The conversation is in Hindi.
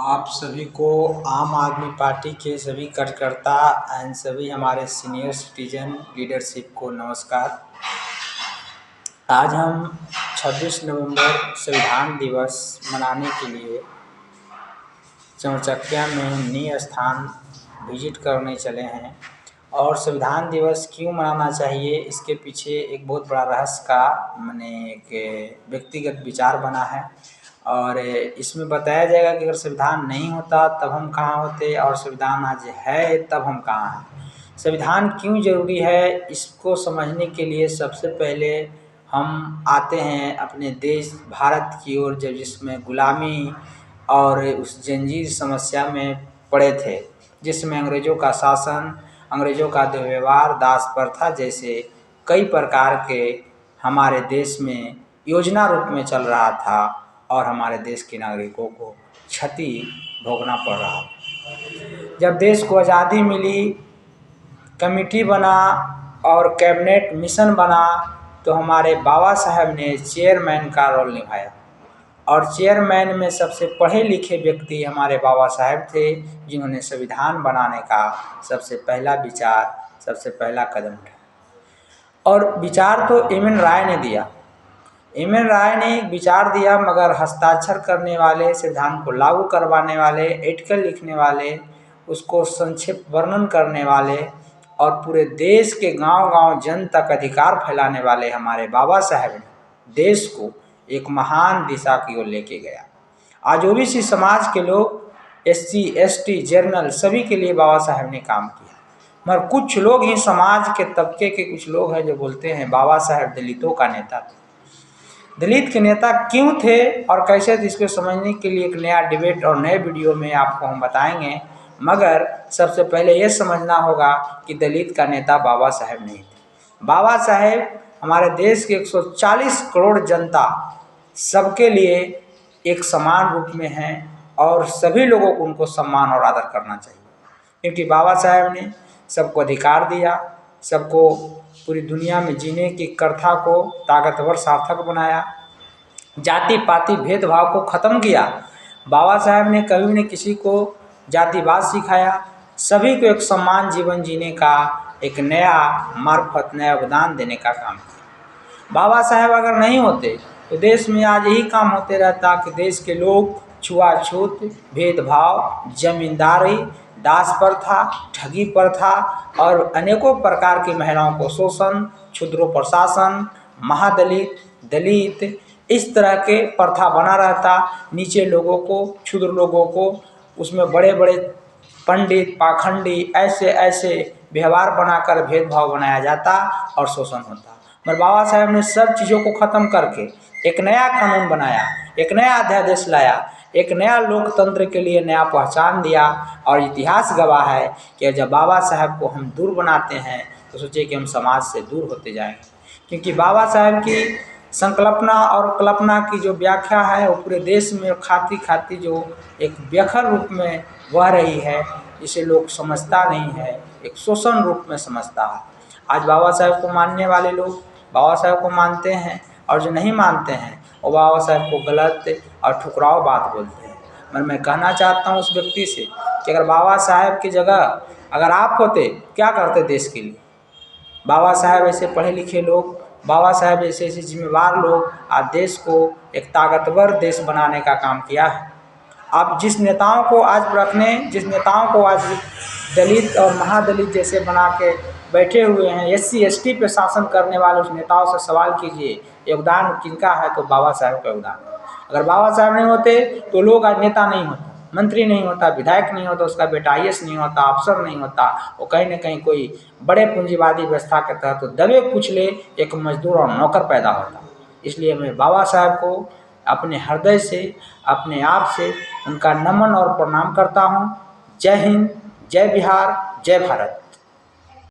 आप सभी को आम आदमी पार्टी के सभी कार्यकर्ता एंड सभी हमारे सीनियर सिटीजन लीडरशिप को नमस्कार। आज हम 26 नवंबर संविधान दिवस मनाने के लिए चौरचक्किया में नी स्थान विजिट करने चले हैं। और संविधान दिवस क्यों मनाना चाहिए, इसके पीछे एक बहुत बड़ा रहस्य का एक व्यक्तिगत विचार बना है। और इसमें बताया जाएगा कि अगर संविधान नहीं होता तब हम कहाँ होते, और संविधान आज है तब हम कहाँ हैं। संविधान क्यों जरूरी है, इसको समझने के लिए सबसे पहले हम आते हैं अपने देश भारत की ओर, जब जिसमें गुलामी और उस जंजीर समस्या में पड़े थे, जिसमें अंग्रेज़ों का शासन, अंग्रेज़ों का दुर्व्यवहार, दास प्रथा जैसे कई प्रकार के हमारे देश में योजना रूप में चल रहा था और हमारे देश के नागरिकों को क्षति भोगना पड़ रहा था। जब देश को आज़ादी मिली, कमेटी बना और कैबिनेट मिशन बना, तो हमारे बाबा साहब ने चेयरमैन का रोल निभाया। और चेयरमैन में सबसे पढ़े लिखे व्यक्ति हमारे बाबा साहब थे, जिन्होंने संविधान बनाने का सबसे पहला विचार, सबसे पहला कदम उठाया। और विचार तो एम.एन. राय ने दिया। एम.एन. राय ने विचार दिया, मगर हस्ताक्षर करने वाले, संविधान को लागू करवाने वाले, आर्टिकल लिखने वाले, उसको संक्षिप्त वर्णन करने वाले और पूरे देश के गांव-गांव जन तक अधिकार फैलाने वाले हमारे बाबा साहब ने देश को एक महान दिशा की ओर लेके गया। आज ओबीसी समाज के लोग, SC, ST, जर्नल सभी के लिए बाबा साहब ने काम किया। मगर कुछ लोग ही, समाज के तबके के कुछ लोग हैं जो बोलते हैं बाबा साहब दलितों का नेता थे। दलित के नेता क्यों थे और कैसे थे, इसको समझने के लिए एक नया डिबेट और नए वीडियो में आपको हम बताएंगे। मगर सबसे पहले ये समझना होगा कि दलित का नेता बाबा साहब नहीं थे। बाबा साहब हमारे देश के 140 करोड़ जनता सबके लिए एक समान रूप में हैं और सभी लोगों को उनको सम्मान और आदर करना चाहिए, क्योंकि बाबा साहब ने सबको अधिकार दिया, सबको पूरी दुनिया में जीने की प्रथा को ताकतवर सार्थक बनाया, जाति पाति भेदभाव को ख़त्म किया। बाबा साहब ने कभी न किसी को जातिवाद सिखाया, सभी को एक समान जीवन जीने का एक नया मार्फत, नया योगदान देने का काम किया। बाबा साहब अगर नहीं होते तो देश में आज यही काम होते रहता कि देश के लोग छुआछूत, भेदभाव, जमींदारी, दास प्रथा, ठगी प्रथा और अनेकों प्रकार की महिलाओं को शोषण, क्षुद्र प्रशासन, महादलित, दलित, इस तरह के प्रथा बना रहता। नीचे लोगों को, क्षुद्र लोगों को उसमें बड़े बड़े पंडित, पाखंडी ऐसे ऐसे व्यवहार बनाकर भेदभाव बनाया जाता और शोषण होता। मगर बाबा साहब ने सब चीज़ों को ख़त्म करके एक नया कानून बनाया, एक नया अध्यादेश लाया, एक नया लोकतंत्र के लिए नया पहचान दिया। और इतिहास गवाह है कि जब बाबा साहब को हम दूर बनाते हैं तो सोचे कि हम समाज से दूर होते जाएंगे, क्योंकि बाबा साहब की संकल्पना और कल्पना की जो व्याख्या है वो पूरे देश में खाती खाती जो एक व्यखर रूप में बह रही है, इसे लोग समझता नहीं है, एक शोषण रूप में समझता है। आज बाबा साहब को मानने वाले लोग बाबा साहब को मानते हैं और जो नहीं मानते हैं वो बाबा साहब को गलत और ठुकराव बात बोलते हैं। मगर मैं कहना चाहता हूँ उस व्यक्ति से कि अगर बाबा साहब की जगह अगर आप होते, क्या करते देश के लिए। बाबा साहब ऐसे पढ़े लिखे लोग, बाबा साहब ऐसे ऐसे जिम्मेवार लोग आज देश को एक ताकतवर देश बनाने का काम किया है। आप जिस नेताओं को आज रखने, जिस नेताओं को आज दलित और महादलित जैसे बना के बैठे हुए हैं, SC ST पे शासन करने वाले उस नेताओं से सवाल कीजिए योगदान किनका है, तो बाबा साहब का योगदान है। अगर बाबा साहब नहीं होते तो लोग आज नेता नहीं होता, मंत्री नहीं होता, विधायक नहीं होता, उसका बेटा IAS नहीं होता, अफसर नहीं होता, वो कहीं ना कहीं कोई बड़े पूंजीवादी व्यवस्था के तहत तो दबे कुचले एक मजदूर और नौकर पैदा होता। इसलिए मैं बाबा साहब को अपने हृदय से, अपने आप से उनका नमन और प्रणाम करता हूँ। जय हिंद, जय बिहार, जय भारत।